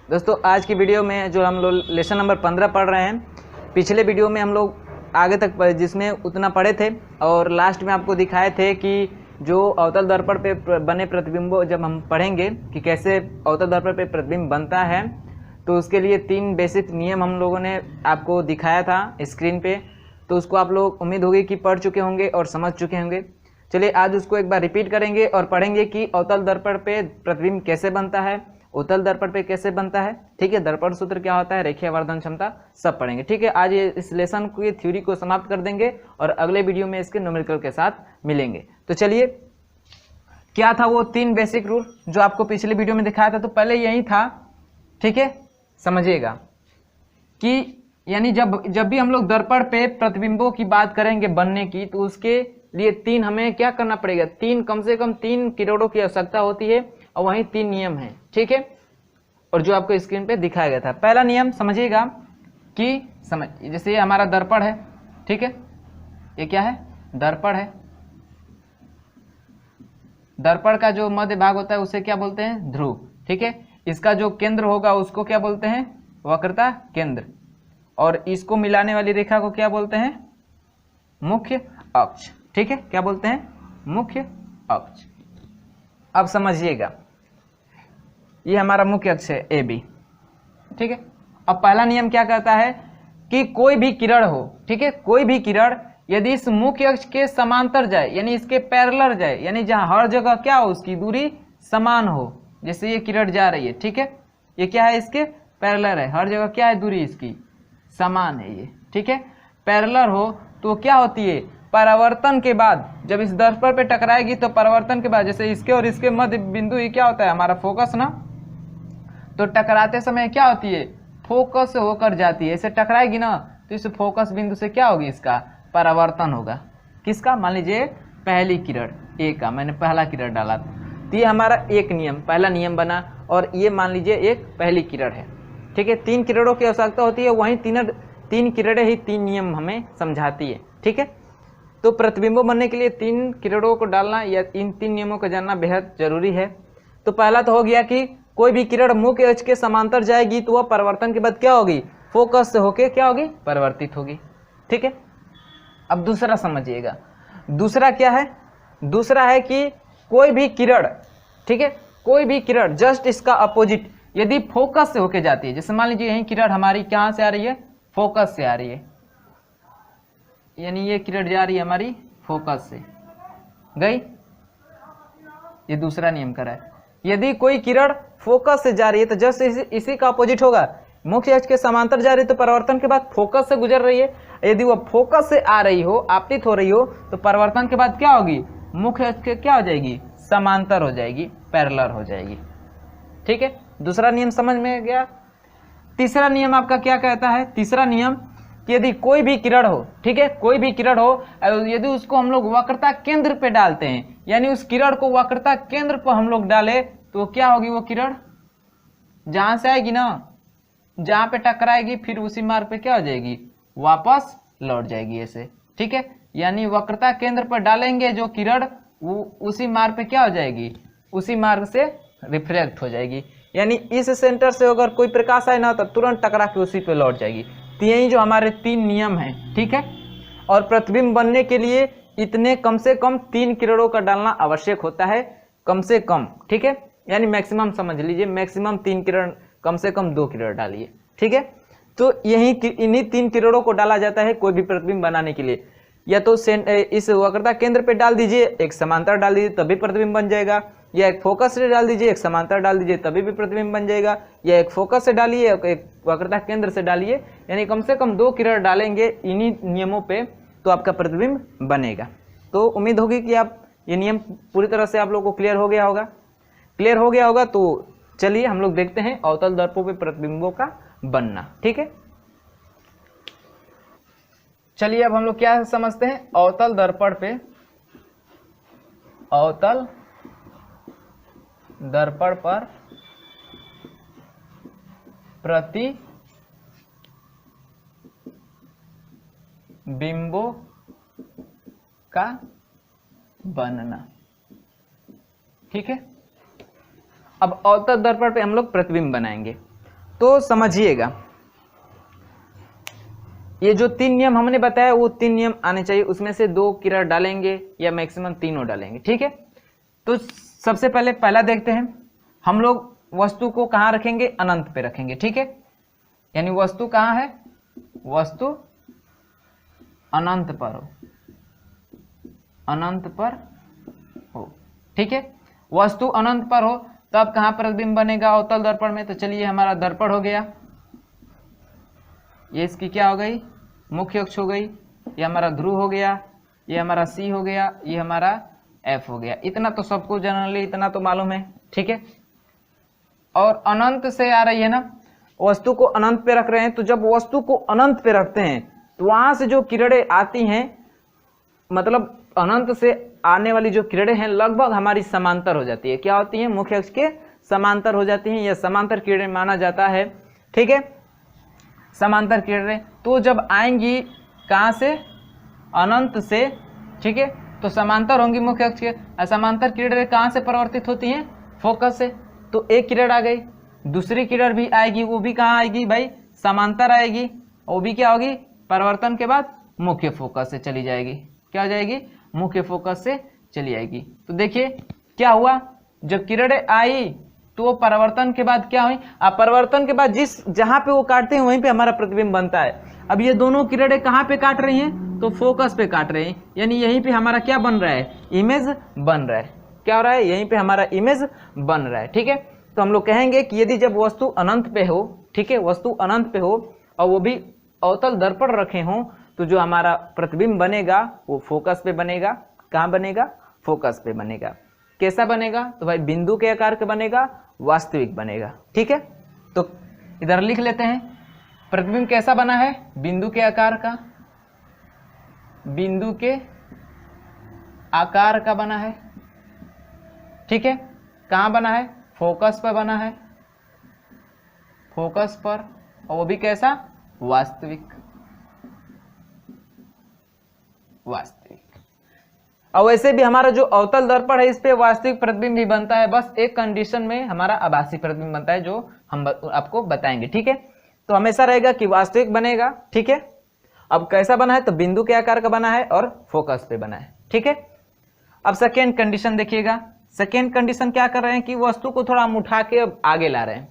दोस्तों आज की वीडियो में जो हम लोग लेसन नंबर 15 पढ़ रहे हैं, पिछले वीडियो में हम लोग आगे तक जिसमें उतना पढ़े थे और लास्ट में आपको दिखाए थे कि जो अवतल दर्पण पे बने प्रतिबिंब जब हम पढ़ेंगे कि कैसे अवतल दर्पण पे प्रतिबिंब बनता है, तो उसके लिए 3 बेसिक नियम हम लोगों ने आपको दिखाया था स्क्रीन पे। तो उसको आप लोग उम्मीद होगी कि पढ़ चुके होंगे और समझ चुके होंगे। चलिए आज उसको एक बार रिपीट करेंगे और पढ़ेंगे कि अवतल दर्पण पे प्रतिबिंब कैसे बनता है, उत्तल दर्पण पे कैसे बनता है। ठीक है, दर्पण सूत्र क्या होता है, रेखीय आवर्धन क्षमता, सब पढ़ेंगे। ठीक है, आज इस लेसन की थ्योरी को समाप्त कर देंगे और अगले वीडियो में इसके न्यूमेरिकल के साथ मिलेंगे। तो चलिए, क्या था वो 3 बेसिक रूल जो आपको पिछले वीडियो में दिखाया था। तो पहले यही था, ठीक है, समझिएगा कि यानी जब भी हम लोग दर्पण पे प्रतिबिंबों की बात करेंगे बनने की, तो उसके लिए 3 हमें क्या करना पड़ेगा, 3 कम से कम 3 किरणों की आवश्यकता होती है और वहीं 3 नियम हैं। ठीक है, और जो आपको स्क्रीन पे दिखाया गया था। पहला नियम समझिएगा कि जैसे ये हमारा दर्पण है, ठीक है, ये क्या है, दर्पण है। दर्पण का जो मध्य भाग होता है उसे क्या बोलते हैं, ध्रुव। ठीक है, इसका जो केंद्र होगा उसको क्या बोलते हैं, वक्रता केंद्र, और इसको मिलाने वाली रेखा को क्या बोलते हैं, मुख्य अक्ष। ठीक है, क्या बोलते हैं, मुख्य अक्ष। अब समझिएगा, ये हमारा मुख्य अक्ष है ए बी। ठीक है, अब पहला नियम क्या कहता है कि कोई भी किरण हो, ठीक है, कोई भी किरण यदि इस मुख्य अक्ष के समांतर जाए, यानी इसके पैरेलल जाए, यानी जहां हर जगह क्या हो, उसकी दूरी समान हो। जैसे ये किरण जा रही है, ठीक है, ये क्या है, इसके पैरेलल है, हर जगह क्या है, दूरी इसकी समान है ये। ठीक है, पैरेलल हो तो क्या होती है, परावर्तन के बाद जब इस दर्पण पे टकराएगी तो परावर्तन के बाद जैसे इसके और इसके मध्य बिंदु ही क्या होता है, हमारा फोकस ना, तो टकराते समय क्या होती है, फोकस से होकर जाती है। इसे टकराएगी ना तो इस फोकस बिंदु से क्या होगी, इसका परावर्तन होगा। किसका, मान लीजिए पहली किरण ए का, मैंने पहला किरण डाला तो ये हमारा एक नियम, पहला नियम बना। और ये मान लीजिए एक पहली किरण है। ठीक है, 3 किरणों की आवश्यकता होती है, वहीं 3 किरणें ही 3 नियम हमें समझाती है। ठीक है, तो प्रतिबिंबों बनने के लिए 3 किरणों को डालना या इन 3 नियमों को जानना बेहद जरूरी है। तो पहला तो हो गया कि कोई भी किरण मुख्य अक्ष के समांतर जाएगी तो वह परावर्तन के बाद क्या होगी, फोकस से होके क्या होगी, परिवर्तित होगी। ठीक है, अब दूसरा समझिएगा, दूसरा क्या है, दूसरा है कि कोई भी किरण, ठीक है, कोई भी किरण जस्ट इसका अपोजिट यदि फोकस से होके जाती है, जैसे मान लीजिए यही किरण हमारी कहां से आ रही है, फोकस से आ रही है, यानी ये किरण जा रही है हमारी फोकस से गई, ये दूसरा नियम कर रहा है। यदि कोई किरण फोकस से जा रही है तो जस्ट इसी का अपोजिट होगा, मुख्य अक्ष के समांतर जा रही है तो परावर्तन के बाद फोकस से गुजर रही है। यदि वह फोकस से आ रही हो, आपतित हो रही हो, तो परावर्तन के बाद क्या होगी, मुख्य अक्ष के क्या हो जाएगी, समांतर हो जाएगी, पैरेलल हो जाएगी। ठीक है, दूसरा नियम समझ में गया। तीसरा नियम आपका क्या कहता है, तीसरा नियम कि यदि कोई भी किरण हो, ठीक है, कोई भी किरण हो, यदि उसको हम लोग वक्रता केंद्र पे डालते हैं, यानी उस किरण को वक्रता केंद्र पर हम लोग डाले तो क्या होगी, वो किरण जहां से आएगी ना, जहां पे टकराएगी फिर उसी मार्ग पे क्या हो जाएगी, वापस लौट जाएगी ऐसे। ठीक है, यानी वक्रता केंद्र पर डालेंगे जो किरण, वो उसी मार्ग पे क्या हो जाएगी, उसी मार्ग से रिफ्लेक्ट हो जाएगी। यानी इस सेंटर से अगर कोई प्रकाश आए ना तो तुरंत टकरा के उसी पे लौट जाएगी। तो यही जो हमारे 3 नियम हैं। ठीक है, और प्रतिबिंब बनने के लिए इतने कम से कम 3 किरणों का डालना आवश्यक होता है, कम से कम। ठीक है, यानी मैक्सिमम समझ लीजिए, मैक्सिमम 3 किरण, कम से कम 2 किरण डालिए। ठीक है, तो इन्हीं 3 किरणों को डाला जाता है कोई भी प्रतिबिंब बनाने के लिए। या तो इस वक्रता केंद्र पे डाल दीजिए, एक समांतर डाल दीजिए तभी प्रतिबिंब बन जाएगा, या एक फोकस से डाल दीजिए, एक समांतर डाल दीजिए तभी भी प्रतिबिंब बन जाएगा, या एक फोकस से डालिए, एक वक्रता केंद्र से डालिए, यानी कम से कम 2 किरण डालेंगे इन्हीं नियमों पे तो आपका प्रतिबिंब बनेगा। तो उम्मीद होगी कि आप ये नियम पूरी तरह से आप लोग को क्लियर हो गया होगा। क्लियर हो गया होगा तो चलिए हम लोग देखते हैं अवतल दर्पणों पे प्रतिबिंबों का बनना। ठीक है, चलिए अब हम लोग क्या समझते हैं, अवतल दर्पण पे, अवतल दर्पण पर प्रतिबिंबों का बनना। ठीक है, अब अवतल दर्पण पे हम लोग प्रतिबिंब बनाएंगे। तो समझिएगा, ये जो 3 नियम हमने बताया वो 3 नियम आने चाहिए, उसमें से 2 किरण डालेंगे या मैक्सिमम तीनों डालेंगे, ठीक है। तो सबसे पहले पहला देखते हैं, हम लोग वस्तु को कहाँ रखेंगे, अनंत पे रखेंगे, ठीक है। यानी वस्तु कहाँ है, वस्तु अनंत पर हो, अनंत पर हो, ठीक है। वस्तु अनंत पर हो तब कहाँ प्रतिबिंब बनेगा, अवतल दर्पण में। तो चलिए हमारा दर्पण हो गया, ये इसकी क्या हो गई, मुख्य अक्ष हो गई, ये हमारा ध्रुव हो गया, ये हमारा सी हो गया, ये हमारा एफ हो गया। इतना तो सबको जनरली इतना तो मालूम है, ठीक है। और अनंत से आ रही है ना, वस्तु को अनंत पे रख रहे हैं, तो जब वस्तु को अनंत पे रखते हैं तो वहां से जो किरणें आती हैं, मतलब अनंत से आने वाली जो किरणें हैं लगभग हमारी समांतर हो जाती है। क्या होती है, मुख्य अक्ष के समांतर हो जाती हैं, यह समांतर किरणें माना जाता है, ठीक है, समांतर किरणें। तो जब आएंगी कहाँ से, अनंत से, ठीक है, तो समांतर होंगी मुख्य अक्ष के। समांतर किरणें कहाँ से परिवर्तित होती हैं, फोकस से। तो एक किरण आ गई, दूसरी किरण भी आएगी, वो भी कहाँ आएगी भाई, समांतर आएगी, वो भी क्या होगी, परिवर्तन के बाद मुख्य फोकस से चली जाएगी। क्या हो जाएगी, मुख्य फोकस से चली आएगी। तो देखिए क्या हुआ, जब किरणें आई तो वो परिवर्तन के बाद क्या हुई, परिवर्तन के बाद जिस जहां पे वो काटते हैं वहीं पे हमारा प्रतिबिंब बनता है। अब ये दोनों किरणें कहाँ पे काट रही हैं, तो फोकस पे काट रही हैं, यानी यहीं पे हमारा क्या बन रहा है, इमेज बन रहा है। क्या हो रहा है, यहीं पे हमारा इमेज बन रहा है, ठीक है। तो हम लोग कहेंगे कि यदि जब वस्तु अनंत पे हो, ठीक है, वस्तु अनंत पे हो और वो भी अवतल दर्पण रखे हों, तो जो हमारा प्रतिबिंब बनेगा वो फोकस पे बनेगा। कहाँ बनेगा, फोकस पे बनेगा। कैसा बनेगा, तो भाई बिंदु के आकार का बनेगा, वास्तविक बनेगा, ठीक है। तो इधर लिख लेते हैं, प्रतिबिंब कैसा बना है, बिंदु के आकार का, बिंदु के आकार का बना है, ठीक है। कहाँ बना है, फोकस पर बना है, फोकस पर, और वो भी कैसा, वास्तविक, वास्तविक। और वैसे भी हमारा जो अवतल दर्पण है इस पे वास्तविक प्रतिबिंब भी बनता है, बस एक कंडीशन में हमारा आभासी प्रतिबिंब बनता है, जो हम आपको बताएंगे, ठीक है। तो हमेशा रहेगा कि वास्तविक बनेगा, ठीक है। अब कैसा बना है, तो बिंदु के आकार का बना है और फोकस पे बना है, ठीक है। अब सेकेंड कंडीशन देखिएगा, सेकेंड कंडीशन क्या कर रहे हैं कि वस्तु को थोड़ा हम उठा के आगे ला रहे हैं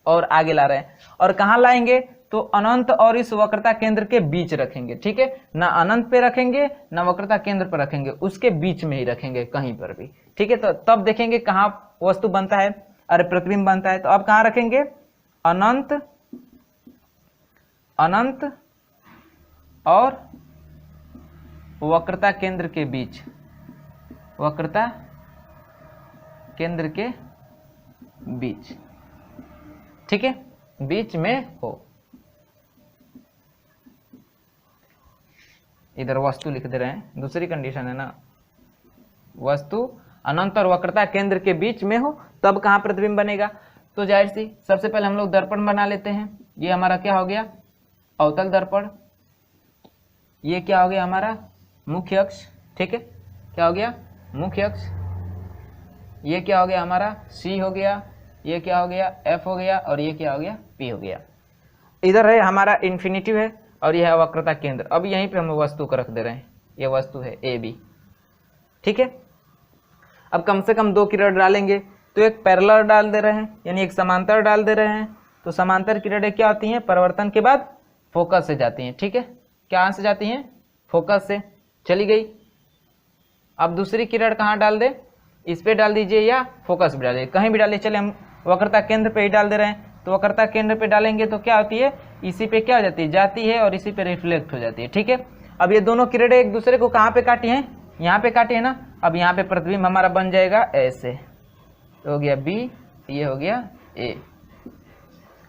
और आगे ला रहे हैं, और कहाँ लाएंगे, तो अनंत और इस वक्रता केंद्र के बीच रखेंगे, ठीक है। ना अनंत पे रखेंगे ना वक्रता केंद्र पर रखेंगे, उसके बीच में ही रखेंगे कहीं पर भी, ठीक है। तो तब देखेंगे कहाँ वस्तु बनता है, अरे प्रतिबिंब बनता है। तो अब कहाँ रखेंगे, अनंत, अनंत और वक्रता केंद्र के बीच, वक्रता केंद्र के बीच, ठीक है, बीच में हो। इधर वस्तु लिख दे रहे हैं, दूसरी कंडीशन है ना, वस्तु अनंत और वक्रता केंद्र के बीच में हो तब कहाँ प्रतिबिंब बनेगा। तो जाहिर सी सबसे पहले हम लोग दर्पण बना लेते हैं। ये हमारा क्या हो गया, अवतल दर्पण, ये क्या हो गया हमारा, मुख्य अक्ष, ठीक है, क्या हो गया, मुख्य अक्ष। ये क्या हो गया हमारा, सी हो गया, ये क्या हो गया, एफ हो गया, और ये क्या हो गया, पी हो गया। इधर है हमारा इन्फिनिटिव है और यह है वक्रता केंद्र। अब यहीं पे हम वस्तु को रख दे रहे हैं, ये वस्तु है ए बी, ठीक है। अब कम से कम 2 किरण डालेंगे, तो एक पैरेलल डाल दे रहे हैं, यानी एक समांतर डाल दे रहे हैं। तो समांतर किरणें क्या होती हैं, परिवर्तन के बाद फोकस से जाती हैं, ठीक है। कहाँ से जाती हैं, फोकस से चली गई। अब दूसरी किरण कहाँ डाल दे, इस पे डाल दीजिए या फोकस पे डालिए, कहीं भी डालिए, चले हम वक्रता केंद्र पे ही डाल दे रहे हैं। तो वक्रता केंद्र पे डालेंगे तो क्या होती है, इसी पे क्या हो जाती है, जाती है और इसी पे रिफ्लेक्ट हो जाती है, ठीक है। अब ये दोनों किरणें एक दूसरे को कहाँ पे काटी हैं, यहाँ पे काटी है ना। अब यहाँ पे प्रतिबिंब हमारा बन जाएगा ऐसे, तो हो गया बी, ये हो गया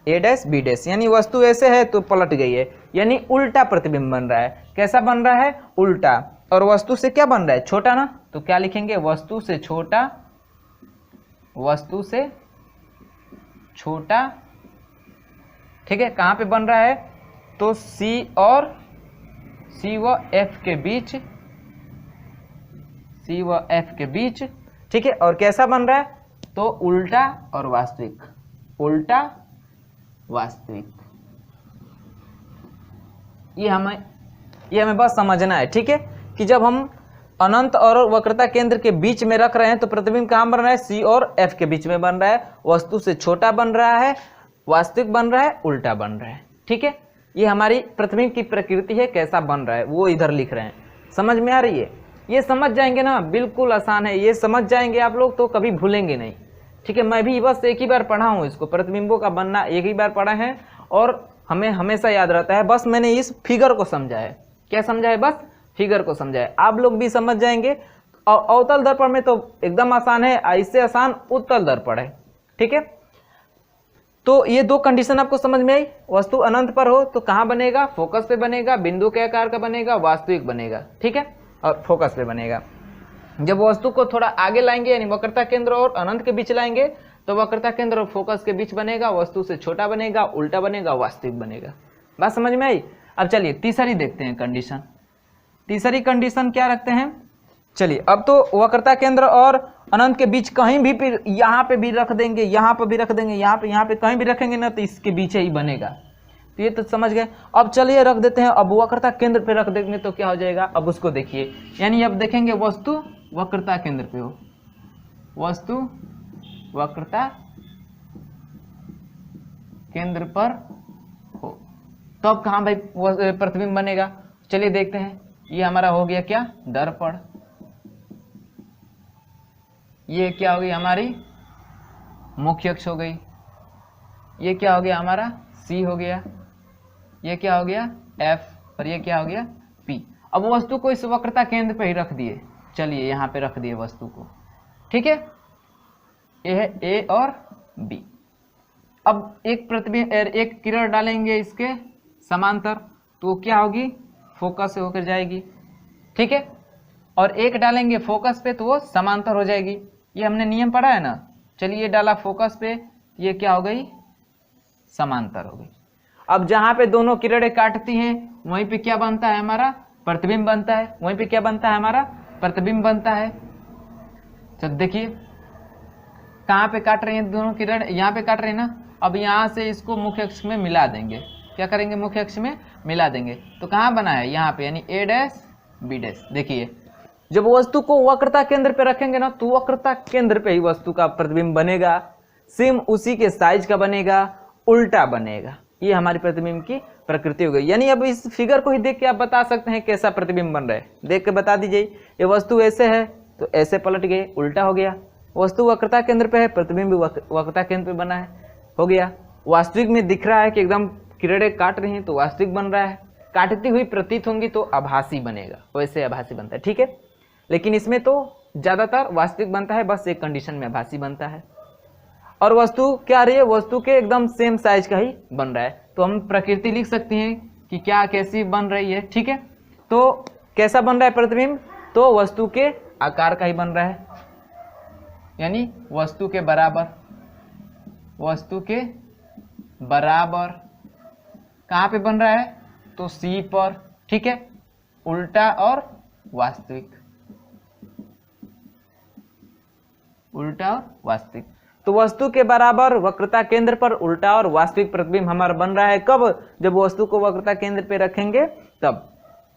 ए डैश बी डैश, यानी वस्तु ऐसे है तो पलट गई है, यानी उल्टा प्रतिबिंब बन रहा है। कैसा बन रहा है, उल्टा। और वस्तु से क्या बन रहा है, छोटा ना, तो क्या लिखेंगे, वस्तु से छोटा, वस्तु से छोटा, ठीक है। कहाँ पे बन रहा है, तो सी व एफ के बीच, सी व एफ के बीच, ठीक है। और कैसा बन रहा है, तो उल्टा और वास्तविक, उल्टा वास्तविक। ये हमें बस समझना है, ठीक है, कि जब हम अनंत और वक्रता केंद्र के बीच में रख रहे हैं तो प्रतिबिंब कहाँ बन रहा है, सी और एफ के बीच में बन रहा है, वस्तु से छोटा बन रहा है, वास्तविक बन रहा है, उल्टा बन रहा है, ठीक है। ये हमारी प्रतिबिंब की प्रकृति है, कैसा बन रहा है वो इधर लिख रहे हैं। समझ में आ रही है? ये समझ जाएंगे ना, बिल्कुल आसान है, ये समझ जाएंगे आप लोग तो कभी भूलेंगे नहीं, ठीक है। मैं भी बस एक ही बार पढ़ा हूँ इसको, प्रतिबिंबों का बनना एक ही बार पढ़ा है और हमें हमेशा याद रहता है। बस मैंने इस फिगर को समझा है। क्या समझा है? बस फिगर को समझा है। आप लोग भी समझ जाएंगे। और अवतल दर्पण में तो एकदम आसान है, इससे आसान उत्तल दर्पण है, ठीक है। तो ये दो कंडीशन आपको समझ में आई। वस्तु अनंत पर हो तो कहाँ बनेगा, फोकस पे बनेगा, बिंदु के आकार का बनेगा, वास्तविक बनेगा, ठीक है, और फोकस पे बनेगा। जब वस्तु को थोड़ा आगे लाएंगे यानी वक्रता केंद्र और अनंत के बीच लाएंगे तो वक्रता केंद्र और फोकस के बीच बनेगा, वस्तु से छोटा बनेगा, उल्टा बनेगा, वास्तविक बनेगा। बात समझ में आई? अब चलिए तीसरी देखते हैं कंडीशन। तीसरी कंडीशन क्या रखते हैं? चलिए अब तो वक्रता केंद्र और अनंत के बीच कहीं भी, फिर यहाँ पे भी रख देंगे, यहाँ पे भी रख देंगे, यहाँ पे कहीं भी रखेंगे ना तो इसके बीच ही बनेगा। तो ये तो समझ गए। अब चलिए रख देते हैं, अब वक्रता केंद्र पे रख देंगे तो क्या हो जाएगा, अब उसको देखिए। यानी अब देखेंगे वस्तु वक्रता केंद्र पे हो, वस्तु वक्रता केंद्र पर हो, तो अब कहाँ भाई प्रतिबिंब बनेगा? चलिए देखते हैं। ये हमारा हो गया क्या, दर्पण। ये क्या हो गई हमारी मुख्य अक्ष हो गई। ये क्या हो गया हमारा सी हो गया। ये क्या हो गया एफ, और ये क्या हो गया पी। अब वस्तु को इस वक्रता केंद्र पे ही रख दिए। चलिए यहाँ पे रख दिए वस्तु को, ठीक है। ये है ए और बी। अब एक प्रतिबिंब, एक किरण डालेंगे इसके समांतर तो क्या होगी, फोकस से होकर जाएगी, ठीक है। और एक डालेंगे फोकस पे तो वो समांतर हो जाएगी। ये हमने नियम पढ़ा है ना। चलिए डाला फोकस पे, ये क्या हो गई, समांतर हो गई। अब जहां पे दोनों किरणें काटती हैं वहीं पे क्या बनता है हमारा, प्रतिबिंब बनता है। वहीं पे क्या बनता है हमारा, प्रतिबिंब बनता है। तो देखिए कहाँ पे काट रही हैं दोनों किरण, यहाँ पे काट रही है ना। अब यहाँ से इसको मुख्य अक्ष में मिला देंगे। क्या करेंगे, मुख्य अक्ष में मिला देंगे। तो कहाँ बना है, यहाँ पे, यानी ए डैश बी डैश। देखिए जब वस्तु को वक्रता केंद्र पे रखेंगे ना तो वक्रता केंद्र पे ही वस्तु का प्रतिबिंब बनेगा, सेम उसी के साइज का बनेगा, उल्टा बनेगा। ये हमारी प्रतिबिंब की प्रकृति हो गई। यानी अब इस फिगर को ही देख के आप बता सकते हैं कैसा प्रतिबिंब बन रहा है। देख के बता दीजिए, ये वस्तु ऐसे है तो ऐसे पलट गए, उल्टा हो गया। वस्तु वक्रता केंद्र पे है, प्रतिबिंब वक्रता केंद्र पे बना है, हो गया। वास्तविक में दिख रहा है कि एकदम किरणें काट रही हैं तो वास्तविक बन रहा है, काटती हुई प्रतीत होंगी तो आभासी बनेगा, वैसे आभासी बनता है, ठीक है। लेकिन इसमें तो ज्यादातर वास्तविक बनता है, बस एक कंडीशन में आभासी बनता है। और वस्तु क्या रही है, वस्तु के एकदम सेम साइज का ही बन रहा है। तो हम प्रकृति लिख सकते हैं कि क्या कैसी बन रही है, ठीक है। तो कैसा बन रहा है प्रतिबिंब, तो वस्तु के आकार का ही बन रहा है, यानी वस्तु के बराबर। वस्तु के बराबर कहाँ पे बन रहा है, तो सी पर, ठीक है। उल्टा और वास्तविक, उल्टा और वास्तविक। तो वस्तु के बराबर वक्रता केंद्र पर उल्टा और वास्तविक प्रतिबिंब हमारा बन रहा है। कब, जब वस्तु को वक्रता केंद्र पे रखेंगे तब,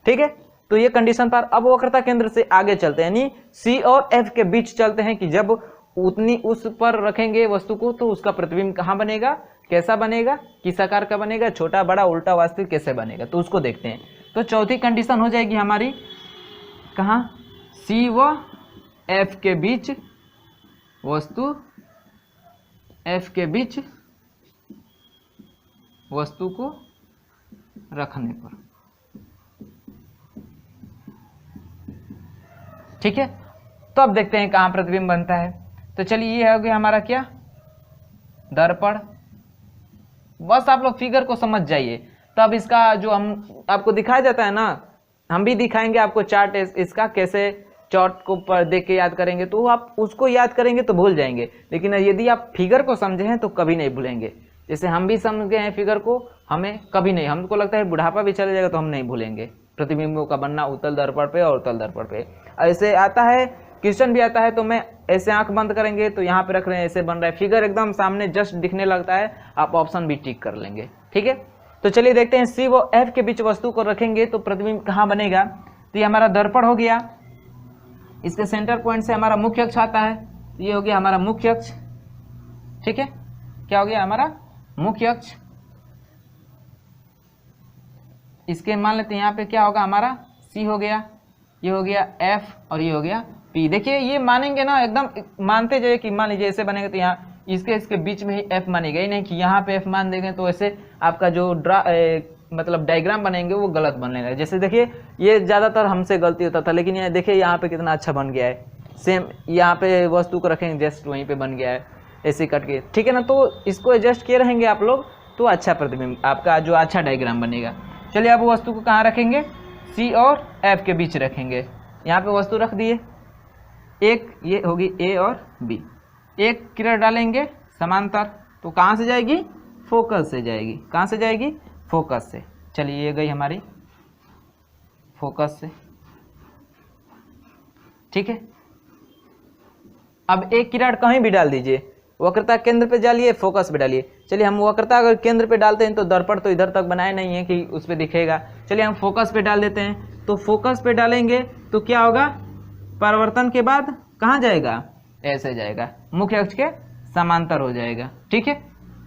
ठीक है। तो ये कंडीशन पर। अब वक्रता केंद्र से आगे चलते हैं, यानी सी और एफ के बीच चलते हैं कि जब उतनी उस पर रखेंगे वस्तु को तो उसका प्रतिबिंब कहाँ बनेगा, कैसा बनेगा, किस आकार का बनेगा, छोटा बड़ा उल्टा वास्तविक कैसे बनेगा, तो उसको देखते हैं। तो चौथी कंडीशन हो जाएगी हमारी कहाँ, सी व एफ के बीच, वस्तु एफ के बीच वस्तु को रखने पर, ठीक है। तो अब देखते हैं कहाँ प्रतिबिंब बनता है। तो चलिए ये हो गया हमारा क्या, दर्पण। बस आप लोग फिगर को समझ जाइए। तो अब इसका जो हम आपको दिखाया जाता है ना, हम भी दिखाएंगे आपको चार्ट इसका, कैसे चार्ट को पर देख के याद करेंगे तो आप उसको याद करेंगे तो भूल जाएंगे, लेकिन यदि आप फिगर को समझे हैं तो कभी नहीं भूलेंगे। जैसे हम भी समझ गए हैं फिगर को, हमें कभी नहीं, हमको लगता है बुढ़ापा भी चले जाएगा तो हम नहीं भूलेंगे प्रतिबिंबों का बनना उत्तल दर्पण पे और उत्तल दर्पण पे। ऐसे आता है क्वेश्चन भी आता है तो मैं ऐसे आंख बंद करेंगे तो यहाँ पे रख रहे हैं, ऐसे बन रहा है, फिगर एकदम सामने जस्ट दिखने लगता है, आप ऑप्शन भी टिक कर लेंगे। ठीक है, तो चलिए देखते हैं सी व एफ के बीच वस्तु को रखेंगे तो प्रतिबिंब कहाँ बनेगा। तो ये हमारा दर्पण हो गया, इसके सेंटर पॉइंट से हमारा मुख्य अक्ष आता है, तो ये हो गया हमारा मुख्य अक्ष। ठीक है, क्या हो गया हमारा मुख्य अक्ष। इसके मान लेते हैं यहाँ पे क्या होगा हमारा सी हो गया, ये हो गया एफ और ये हो गया पी। देखिए ये मानेंगे ना, एकदम मानते जाइए कि मान लीजिए ऐसे बनेगा तो यहाँ इसके बीच में ही एफ मानेगा ही नहीं कि यहाँ पे एफ मान देंगे तो ऐसे आपका जो मतलब डायग्राम बनेंगे वो गलत बनने लगे। जैसे देखिए ये ज़्यादातर हमसे गलती होता था, लेकिन ये देखिए यहाँ पे कितना अच्छा बन गया है। सेम यहाँ पे वस्तु को रखेंगे जस्ट वहीं पे बन गया है ऐसे कट के। ठीक है ना, तो इसको एडजस्ट किए रहेंगे आप लोग तो अच्छा प्रतिबिंब आपका जो अच्छा डायग्राम बनेगा। चलिए अब वस्तु को कहाँ रखेंगे, सी और एफ के बीच रखेंगे। यहाँ पे वस्तु रख दिए, एक ये होगी ए और बी, एक किरण डालेंगे समांतर, तो कहाँ से जाएगी, फोकस से जाएगी। कहाँ से जाएगी, फोकस से। चलिए ये गई हमारी फोकस से। ठीक है, अब एक किरण कहीं भी डाल दीजिए, वक्रता केंद्र पे डालिए, फोकस पे डालिए। चलिए हम वक्रता अगर केंद्र पे डालते हैं तो दर्पण तो इधर तक बनाए नहीं है कि उस पर दिखेगा। चलिए हम फोकस पे डाल देते हैं, तो फोकस पे डालेंगे तो क्या होगा, परिवर्तन के बाद कहाँ जाएगा, ऐसे जाएगा, मुख्य अक्ष के समांतर हो जाएगा। ठीक है,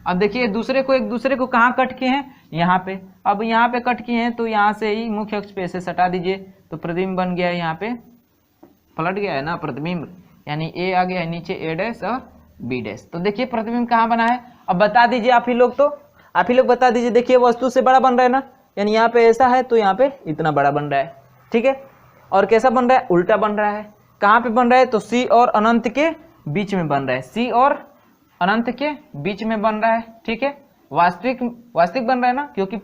अब देखिए एक दूसरे को कहाँ कट किए हैं, यहाँ पे। अब यहाँ पे कट किए हैं तो यहाँ से ही मुख्य अक्ष पे ऐसे सटा दीजिए, तो प्रतिबिंब बन गया है, यहाँ पे पलट गया है ना प्रतिबिंब, यानी ए आ गया है नीचे, ए डैश और बी डैश। तो देखिए प्रतिबिंब कहाँ बना है, अब बता दीजिए आप ही लोग, तो आप ही लोग बता दीजिए। देखिए वस्तु से बड़ा बन रहा है ना, यानी यहाँ पे ऐसा है तो यहाँ पे इतना बड़ा बन रहा है। ठीक है, और कैसा बन रहा है, उल्टा बन रहा है। कहाँ पे बन रहा है, तो सी और अनंत के बीच में बन रहा है, सी और अनंत के बीच में बन रहा है। ठीक है, वास्तविक बन रहा है ना, क्योंकि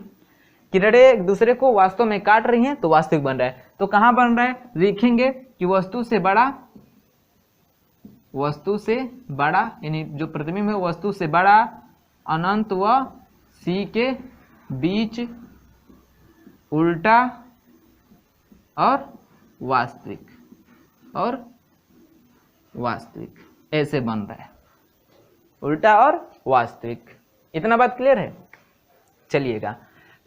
किरणें एक दूसरे को वास्तव में काट रही हैं तो वास्तविक बन रहा है। तो कहाँ बन रहा है, लिखेंगे कि वस्तु से बड़ा यानी जो प्रतिबिंब है वस्तु से बड़ा, अनंत व सी के बीच, उल्टा और वास्तविक ऐसे बन रहा है, उल्टा और वास्तविक। इतना बात क्लियर है। चलिएगा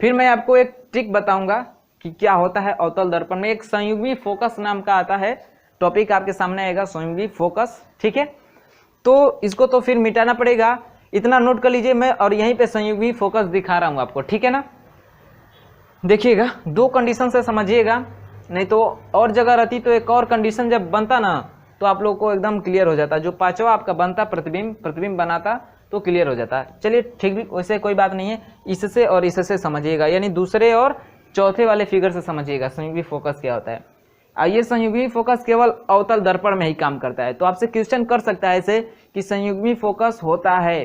फिर मैं आपको एक ट्रिक बताऊंगा कि क्या होता है अवतल दर्पण में। एक संयुग्मी फोकस नाम का आता है, टॉपिक आपके सामने आएगा, संयुग्मी फोकस। ठीक है, तो इसको तो फिर मिटाना पड़ेगा, इतना नोट कर लीजिए मैं, और यहीं पे संयुग्मी फोकस दिखा रहा हूं आपको। ठीक है ना, देखिएगा दो कंडीशन से समझिएगा, नहीं तो और जगह रहती तो एक और कंडीशन जब बनता ना तो आप लोग को एकदम क्लियर हो जाता। जो पांचवा आपका बनता प्रतिबिंब बनाता तो क्लियर हो जाता। चलिए ठीक भी, वैसे कोई बात नहीं है, इससे और इससे समझिएगा, यानी दूसरे और चौथे वाले फिगर से समझिएगा संयुग्मी फोकस क्या होता है। ये संयुग्मी फोकस केवल अवतल दर्पण में ही काम करता है। तो आपसे क्वेश्चन कर सकता है ऐसे कि संयुग्मी फोकस होता है,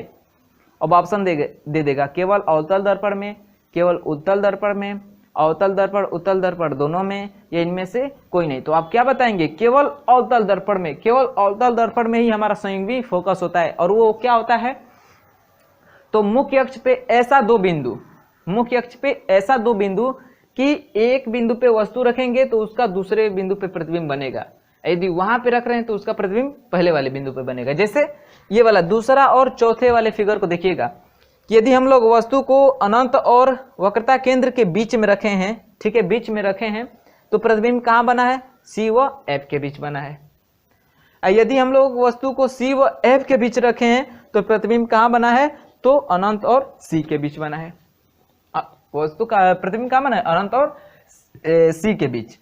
अब ऑप्शन दे देगा केवल अवतल दर्पण में, केवल उत्तल दर्पण में, अवतल दर्पण उत्तल दर्पण दोनों में, या इनमें से कोई नहीं। तो आप क्या बताएंगे, केवल अवतल दर्पण में, केवल अवतल दर्पण में ही हमारा संयुग्मी फोकस होता है। और वो क्या होता है, तो मुख्य अक्ष पे ऐसा दो बिंदु कि एक बिंदु पे वस्तु रखेंगे तो उसका दूसरे बिंदु पे प्रतिबिंब बनेगा। यदि वहां पे रख रहे हैं तो उसका प्रतिबिंब पहले वाले बिंदु पे बनेगा। जैसे ये वाला दूसरा और चौथे वाले फिगर को देखिएगा कि यदि हम लोग वस्तु को अनंत और वक्रता केंद्र के बीच में रखे हैं, ठीक है, बीच में रखे हैं, तो प्रतिबिंब कहाँ बना है, सी व एफ के बीच बना है। यदि हम लोग वस्तु को सी व एफ के बीच रखे हैं तो प्रतिबिंब कहाँ बना है, तो अनंत और सी के बीच बना है। वस्तु का प्रतिबिंब कहाँ बना है, अनंत और सी के बीच।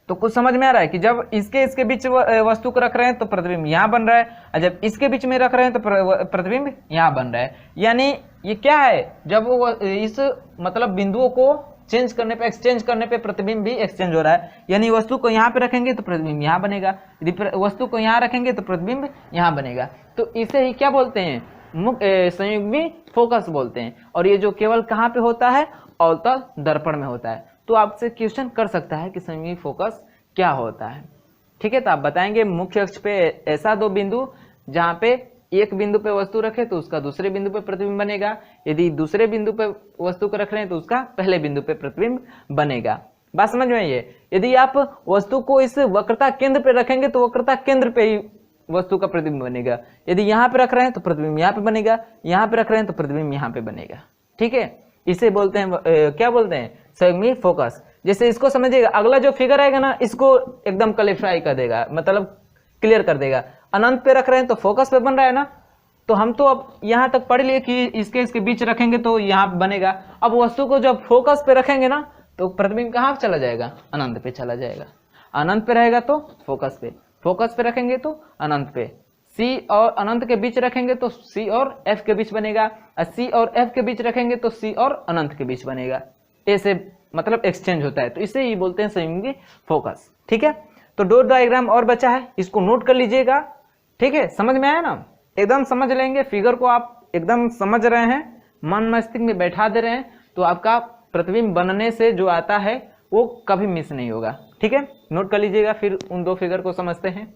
तो कुछ समझ में आ रहा है कि जब इसके बीच वस्तु को रख रहे हैं तो प्रतिबिंब यहाँ बन रहा है, और जब इसके बीच में रख रहे हैं तो प्रतिबिंब यहाँ बन रहा है। यानी ये क्या है, जब वो इस मतलब बिंदुओं को चेंज करने पे, एक्सचेंज करने पे प्रतिबिंब भी एक्सचेंज हो रहा है। यानी वस्तु को यहाँ पे रखेंगे तो प्रतिबिंब यहाँ बनेगा, यदि वस्तु को यहाँ रखेंगे तो प्रतिबिंब यहाँ बनेगा। तो इसे ही क्या बोलते हैं, संयुग्मी फोकस बोलते हैं। और ये जो केवल कहाँ पे होता है, अवतल दर्पण में होता है। तो आपसे क्वेश्चन कर सकता है कि संयुग्मी फोकस क्या होता है। ठीक है, तो आप बताएंगे मुख्य अक्ष पे ऐसा दो बिंदु जहाँ पे एक बिंदु पे वस्तु रखे तो उसका दूसरे बिंदु पे प्रतिबिंब बनेगा, यदि दूसरे बिंदु पे वस्तु को रख रहे हैं तो उसका पहले बिंदु पे प्रतिबिंब बनेगा। बात समझ में आई है। यदि आप वस्तु को इस वक्रता केंद्र पे रखेंगे तो वक्रता केंद्र पे ही वस्तु का प्रतिबिंब बनेगा। यदि यहाँ पे रख रहे हैं तो प्रतिबिंब यहाँ पे बनेगा, यहाँ पे रख रहे हैं तो प्रतिबिंब यहाँ पे बनेगा। ठीक है, इसे बोलते हैं क्या बोलते हैं, संयुग्मी फोकस। जैसे इसको समझिएगा, अगला जो फिगर आएगा ना इसको एकदम क्लियरिफाई कर देगा, मतलब क्लियर कर देगा। अनंत पे रख रहे हैं तो फोकस पे बन रहा है ना, तो हम तो अब यहाँ तक पढ़ लिए कि इसके बीच रखेंगे तो यहाँ बनेगा। अब वस्तु को जब फोकस पे रखेंगे ना तो प्रतिबिंब कहाँ चला जाएगा, अनंत पे चला जाएगा। अनंत पे रहेगा तो फोकस पे, फोकस पे रखेंगे तो अनंत पे, सी और अनंत के बीच रखेंगे तो सी और एफ के बीच बनेगा, और सी और एफ के बीच रखेंगे तो सी और अनंत के बीच बनेगा। ऐसे मतलब एक्सचेंज होता है, तो इसे ही बोलते हैं संयुग्मी फोकस। ठीक है, तो डॉट डायग्राम और बचा है, इसको नोट कर लीजिएगा। ठीक है, समझ में आया ना, एकदम समझ लेंगे। फिगर को आप एकदम समझ रहे हैं, मन मस्तिष्क में बैठा दे रहे हैं, तो आपका प्रतिबिंब बनने से जो आता है वो कभी मिस नहीं होगा। ठीक है, नोट कर लीजिएगा। फिर उन दो फिगर को समझते हैं।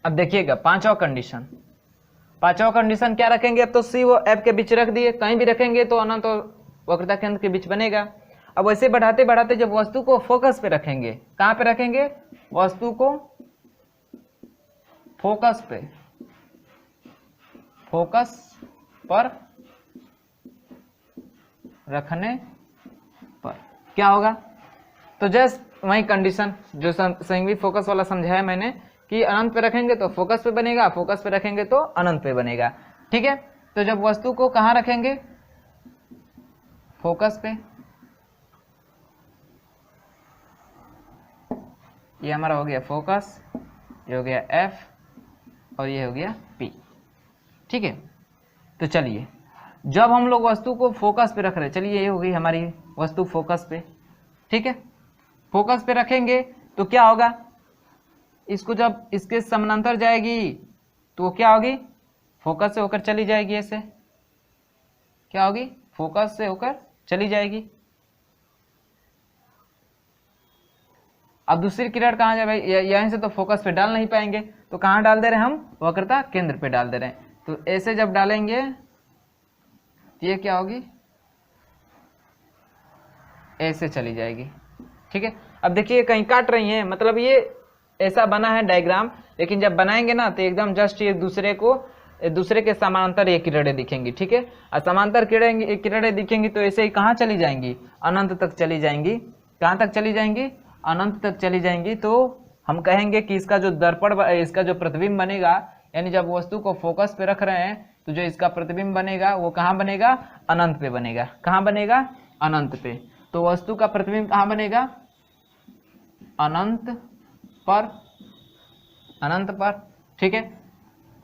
अब देखिएगा पांचवा कंडीशन, पांचवा कंडीशन क्या रखेंगे, अब तो सी वो एफ के बीच रख दिए, कहीं भी रखेंगे तो अनंत और वक्रता केंद्र के बीच बनेगा। अब वैसे बढ़ाते बढ़ाते जब वस्तु को फोकस पे रखेंगे, कहां पे रखेंगे, वस्तु को फोकस पे, फोकस पर रखने पर क्या होगा, तो जस्ट वही कंडीशन जो संयुग्मी फोकस वाला समझाया मैंने कि अनंत पे रखेंगे तो फोकस पे बनेगा, फोकस पे रखेंगे तो अनंत पे बनेगा। ठीक है, तो जब वस्तु को कहां रखेंगे, फोकस पे, ये हमारा हो गया फोकस, ये हो गया एफ और ये हो गया पी। ठीक है, तो चलिए जब हम लोग वस्तु को फोकस पे रख रहे हैं, चलिए ये हो गई हमारी वस्तु फोकस पे। ठीक है, फोकस पे रखेंगे तो क्या होगा, इसको जब इसके समानांतर जाएगी तो वो क्या होगी, फोकस से होकर चली जाएगी, ऐसे क्या होगी, फोकस से होकर चली जाएगी। अब दूसरी किरण कहाँ जाए भाई, यहीं से तो फोकस पे डाल नहीं पाएंगे, तो कहाँ डाल दे रहे हैं हम, वक्रता केंद्र पे डाल दे रहे हैं। तो ऐसे जब डालेंगे तो ये क्या होगी, ऐसे चली जाएगी। ठीक है, अब देखिए कहीं काट रही हैं, मतलब ये ऐसा बना है डायग्राम, लेकिन जब बनाएंगे ना तो एकदम जस्ट ये दूसरे के समांतर ये किरणें दिखेंगी। ठीक है, और समांतर किरणें दिखेंगी तो ऐसे ही कहाँ चली जाएंगी, अनंत तक चली जाएंगी। कहाँ तक चली जाएंगी, अनंत तक चली जाएंगी। तो हम कहेंगे कि इसका जो दर्पण, इसका जो प्रतिबिंब बनेगा, यानी जब वस्तु को फोकस पे रख रहे हैं तो जो इसका प्रतिबिंब बनेगा वो कहाँ बनेगा, अनंत पे बनेगा। कहाँ बनेगा, अनंत पे। तो वस्तु का प्रतिबिंब कहाँ बनेगा, अनंत पर, अनंत पर। ठीक है,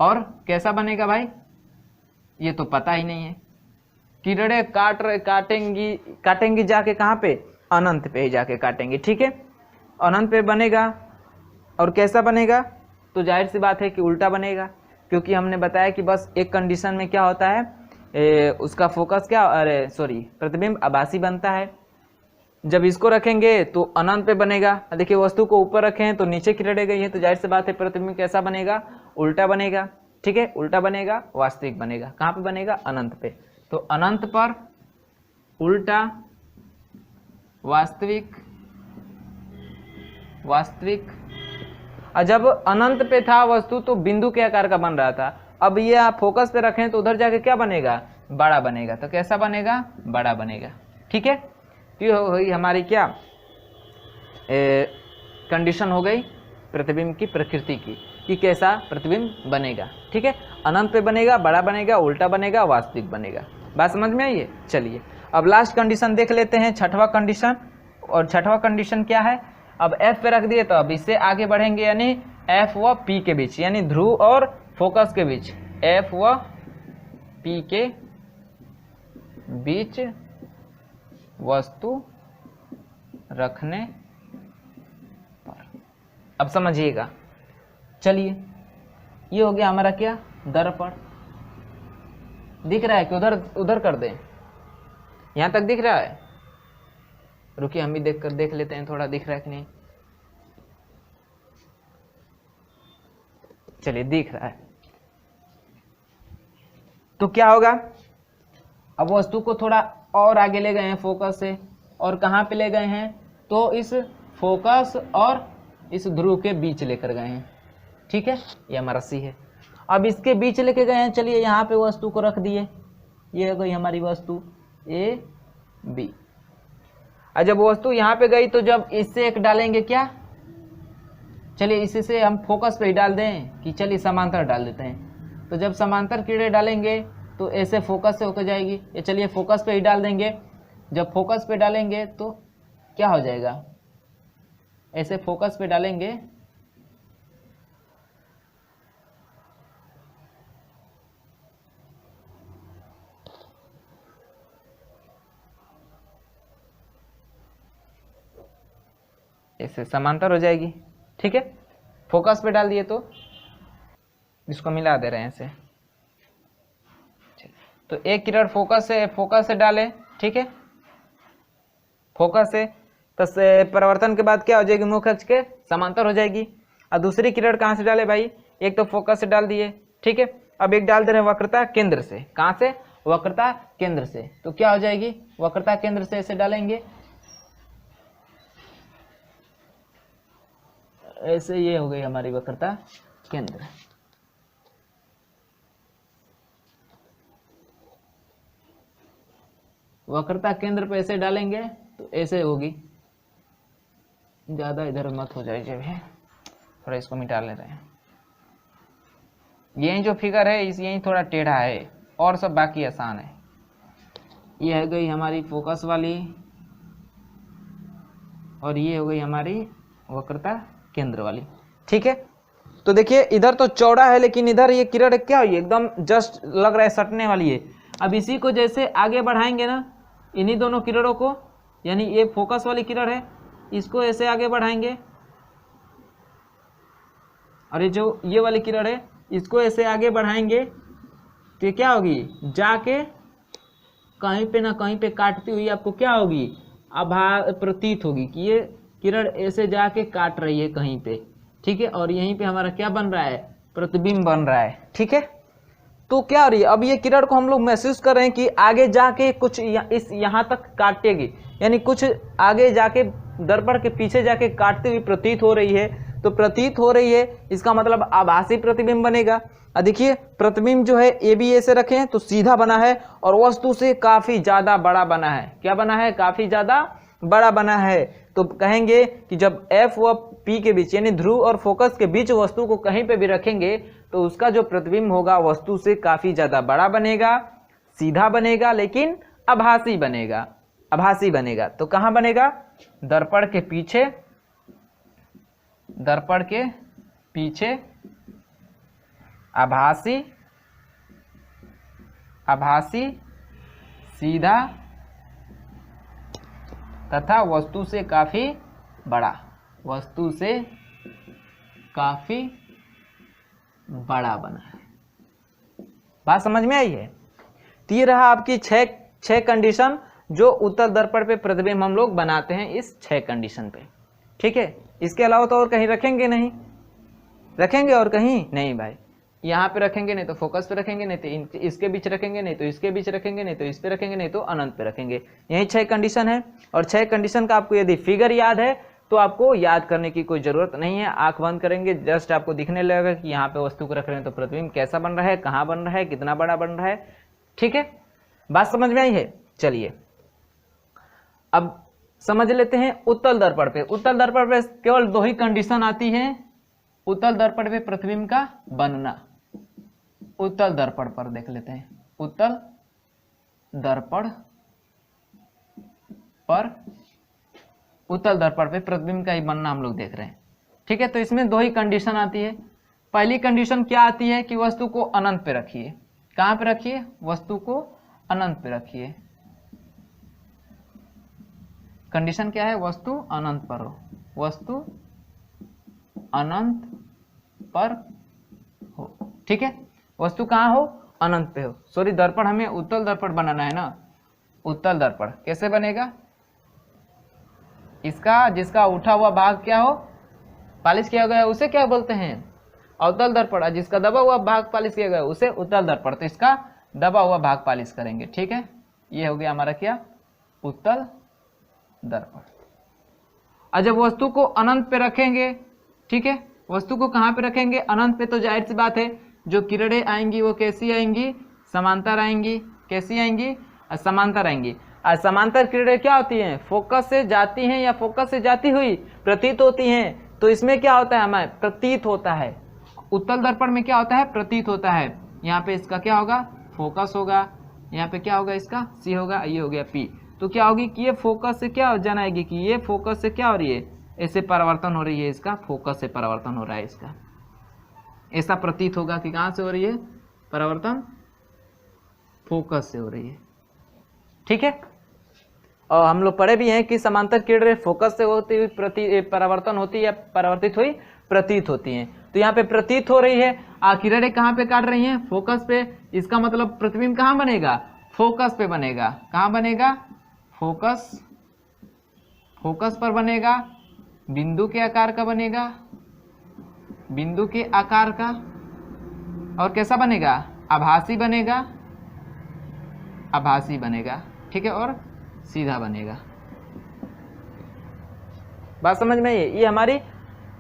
और कैसा बनेगा भाई, ये तो पता ही नहीं है। किरणें काटेंगी जाके कहाँ पे, अनंत पे ही जाके काटेंगे। ठीक है, अनंत पे बनेगा। और कैसा बनेगा, तो जाहिर सी बात है कि उल्टा बनेगा, क्योंकि हमने बताया कि बस एक कंडीशन में क्या होता है, उसका फोकस क्या, अरे सॉरी, प्रतिबिंब आभासी बनता है। जब इसको रखेंगे तो अनंत पे बनेगा। देखिए वस्तु को ऊपर रखे हैं तो नीचे किरणें गई है, तो जाहिर सी बात है प्रतिबिंब कैसा बनेगा, उल्टा बनेगा। ठीक है, उल्टा बनेगा, वास्तविक बनेगा। कहाँ पे बनेगा, अनंत पे। तो अनंत पर उल्टा, वास्तविक, वास्तविक। और जब अनंत पे था वस्तु तो बिंदु के आकार का बन रहा था। अब ये आप फोकस पे रखें तो उधर जाके क्या बनेगा, बड़ा बनेगा। तो कैसा बनेगा, बड़ा बनेगा। ठीक है, तो ये हो गई हमारी क्या कंडीशन हो गई प्रतिबिंब की प्रकृति की, कि कैसा प्रतिबिंब बनेगा। ठीक है, अनंत पे बनेगा, बड़ा बनेगा, उल्टा बनेगा, वास्तविक बनेगा। बात समझ में आई है। चलिए अब लास्ट कंडीशन देख लेते हैं, छठवां कंडीशन। और छठवां कंडीशन क्या है, अब एफ पे रख दिए तो अब इससे आगे बढ़ेंगे, यानी एफ व पी के बीच, यानी ध्रुव और फोकस के बीच, एफ व पी के बीच वस्तु रखने पर। अब समझिएगा, चलिए ये हो गया हमारा क्या, दर्पण। दिख रहा है कि उधर कर दें, यहां तक दिख रहा है, रुकिए हम भी देख लेते हैं थोड़ा दिख रहा है कि नहीं। चलिए दिख रहा है। तो क्या होगा, अब वस्तु को थोड़ा और आगे ले गए हैं फोकस से, और कहाँ पे ले गए हैं, तो इस फोकस और इस ध्रुव के बीच लेकर गए हैं। ठीक है, ये हमारा सी है। अब इसके बीच लेके गए हैं, चलिए यहाँ पे वस्तु को रख दिए, ये हो गई हमारी वस्तु ए बी। और जब वस्तु यहाँ पे गई तो जब इससे एक डालेंगे क्या, चलिए इससे हम फोकस पे ही डाल दें कि चलिए समांतर डाल देते हैं। तो जब समांतर किरणें डालेंगे तो ऐसे फोकस से होकर जाएगी, ये चलिए फोकस पे ही डाल देंगे। जब फोकस पे डालेंगे तो क्या हो जाएगा, ऐसे फोकस पे डालेंगे ऐसे समांतर हो जाएगी। ठीक है, फोकस पे डाल दिए तो इसको मिला दे रहे हैं ऐसे। तो एक किरण फोकस से डालें, ठीक है, फोकस से तो परिवर्तन के बाद क्या हो जाएगी, मुख्य अक्ष के समांतर हो जाएगी। और दूसरी किरण कहाँ से डाले भाई, एक तो फोकस से डाल दिए, ठीक है, अब एक डाल दे रहे हैं वक्रता केंद्र से। कहाँ से, वक्रता केंद्र से। तो क्या हो जाएगी, वक्रता केंद्र से ऐसे डालेंगे, ऐसे ये हो गई हमारी वक्रता केंद्र। वक्रता केंद्र पे ऐसे डालेंगे तो ऐसे होगी, ज्यादा इधर मत हो जाए, जब है थोड़ा इसको मिटा ले रहे हैं। यही जो फिगर है इस यही थोड़ा टेढ़ा है, और सब बाकी आसान है। ये है गई हमारी फोकस वाली, और ये हो गई हमारी वक्रता केंद्र वाली। ठीक है, तो देखिए इधर तो चौड़ा है, लेकिन इधर ये किरण क्या हुई, एकदम जस्ट लग रहा है सटने वाली है। अब इसी को जैसे आगे बढ़ाएंगे ना, इन्हीं दोनों किरणों को, यानी ये फोकस वाली किरण है, इसको ऐसे आगे बढ़ाएंगे, और ये जो ये वाली किरण है इसको ऐसे आगे बढ़ाएंगे, तो ये क्या होगी, जाके कहीं पे ना कहीं पे काटती हुई आपको क्या होगी, प्रतीत होगी कि ये किरण ऐसे जाके काट रही है कहीं पे। ठीक है, और यहीं पे हमारा क्या बन रहा है, प्रतिबिंब बन रहा है। ठीक है, तो क्या हो रही है, अब ये किरण को हम लोग महसूस कर रहे हैं कि आगे जाके कुछ इस यहाँ तक काटेगी, यानी कुछ आगे जाके दर्पण के पीछे जाके काटती हुई प्रतीत हो रही है। तो प्रतीत हो रही है, इसका मतलब आभासी प्रतिबिंब बनेगा। देखिए प्रतिबिंब जो है ए बी ऐसे रखे हैं तो सीधा बना है, और वस्तु से काफी ज्यादा बड़ा बना है। क्या बना है, काफी ज्यादा बड़ा बना है। तो कहेंगे कि जब एफ व पी के बीच, यानी ध्रुव और फोकस के बीच वस्तु को कहीं पे भी रखेंगे तो उसका जो प्रतिबिंब होगा वस्तु से काफी ज्यादा बड़ा बनेगा, सीधा बनेगा, लेकिन आभासी बनेगा। आभासी बनेगा तो कहां बनेगा, दर्पण के पीछे, दर्पण के पीछे आभासी, आभासी, सीधा तथा वस्तु से काफी बड़ा, वस्तु से काफी बड़ा बना है। बात समझ में आई है। तो ये रहा आपकी छह कंडीशन जो उत्तल दर्पण पे प्रतिबिंब हम लोग बनाते हैं इस 6 कंडीशन पे। ठीक है, इसके अलावा तो और कहीं रखेंगे नहीं, रखेंगे और कहीं नहीं भाई। यहाँ पे रखेंगे नहीं तो फोकस पे रखेंगे, नहीं तो इसके बीच रखेंगे, नहीं तो इसके बीच रखेंगे, नहीं तो इस पे रखेंगे, नहीं तो अनंत पे रखेंगे। यही 6 कंडीशन है, और 6 कंडीशन का आपको यदि फिगर याद है तो आपको याद करने की कोई जरूरत नहीं है। आंख बंद करेंगे, जस्ट आपको दिखने लगेगा कि यहाँ पे वस्तु को रख रहे हैं तो प्रतिबिंब कैसा बन रहा है, कहाँ बन रहा है, कितना बड़ा बन रहा है। ठीक है, बात समझ में आई है। चलिए अब समझ लेते हैं उत्तल दर्पण पे। उत्तल दर्पण पे केवल 2 ही कंडीशन आती है उत्तल दर्पण पे प्रतिबिंब का बनना। उत्तल दर्पण पर देख लेते हैं, उत्तल दर्पण पर, उत्तल दर्पण पे प्रतिबिंब का ही बनना हम लोग देख रहे हैं। ठीक है, तो इसमें 2 ही कंडीशन आती है। पहली कंडीशन क्या आती है कि वस्तु को अनंत पे रखिए। कहां पे रखिए, वस्तु को अनंत पे रखिए। कंडीशन क्या है, वस्तु अनंत पर हो, वस्तु अनंत पर हो। ठीक है, वस्तु कहाँ हो, अनंत पे हो। सॉरी, दर्पण हमें उत्तल दर्पण बनाना है ना। उत्तल दर्पण कैसे बनेगा, इसका जिसका उठा हुआ भाग क्या हो, पालिश किया गया, उसे क्या बोलते हैं, अवतल दर्पण। जिसका दबा हुआ भाग पालिश किया गया उसे उत्तल दर्पण। तो इसका दबा हुआ भागफल इस करेंगे, ठीक है। ये हो गया हमारा क्या, उत्तल दर्पण। और जब वस्तु को अनंत पे रखेंगे, ठीक है, वस्तु को कहाँ पे रखेंगे, अनंत पे, तो जाहिर सी बात है जो किरणें आएंगी वो कैसी आएंगी, समांतर आएंगी। कैसी आएंगी, समांतर आएंगी। और समांतर किरणें क्या होती हैं, फोकस से जाती हैं या फोकस से जाती हुई प्रतीत होती हैं। तो इसमें क्या होता है, हमें प्रतीत होता है। उत्तल दर्पण में क्या होता है, प्रतीत होता है। यहाँ पे इसका क्या होगा, फोकस होगा, यहाँ पे क्या होगा, इसका सी होगा, ये हो गया पी। तो क्या होगी कि ये फोकस से क्या जनाएगी कि ये फोकस से क्या हो रही है, ऐसे परावर्तन हो रही है, इसका फोकस से परावर्तन हो रहा है, इसका ऐसा प्रतीत होगा कि कहाँ से हो रही है परावर्तन, फोकस से हो रही है, ठीक है। और हम लोग पढ़े भी हैं कि समांतर किरणें फोकस से होती हुई परावर्तन होती है, परावर्तित हुई प्रतीत होती हैं। तो यहाँ पे प्रतीत हो रही है, किरणें कहाँ पे काट रही हैं, फोकस पे। इसका मतलब प्रतिबिंब कहाँ बनेगा, फोकस पे बनेगा। कहाँ बनेगा, फोकस, फोकस पर बनेगा, बिंदु के आकार का बनेगा, बिंदु के आकार का। और कैसा बनेगा, आभासी बनेगा, आभासी बनेगा, ठीक है, और सीधा बनेगा। बात समझ में, ये हमारी